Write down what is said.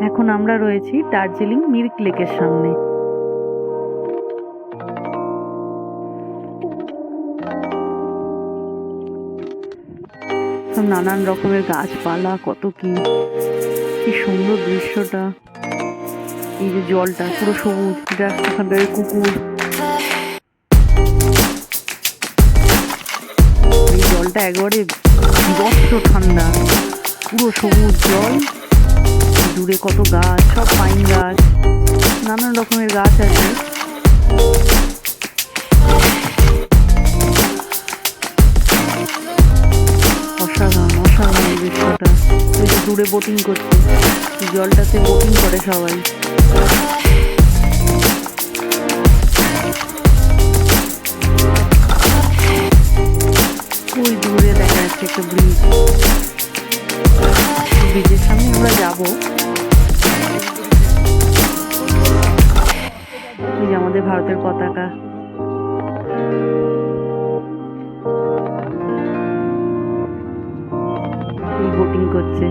এখন আমরা রয়েছি দার্জিলিং মিল্ক লেকের সামনে। সব নানান রকমের গাছপালা, কত কি সুন্দর দৃশ্যটা। এই যে জলটা পুরো সবুজ, ওখানটায় কুকুর। এই জলটা একবারে বীভৎস ঠান্ডা, পুরো সবুজ জল, দূরে কত গাছ, সব পাইন গাছ, নানান রকমের গাছ আছে। অসাধারণ অসাধারণ দৃশ্যটা। ওই যে দূরে বোটিং করছে, জলটাতে বোটিং করে সবাই। ওই দূরে দেখা যাচ্ছে একটা ব্রিজ, ব্রিজের সামনে আমরা যাবো। এই যে আমাদের ভারতের পতাকা। বোটিং করছে।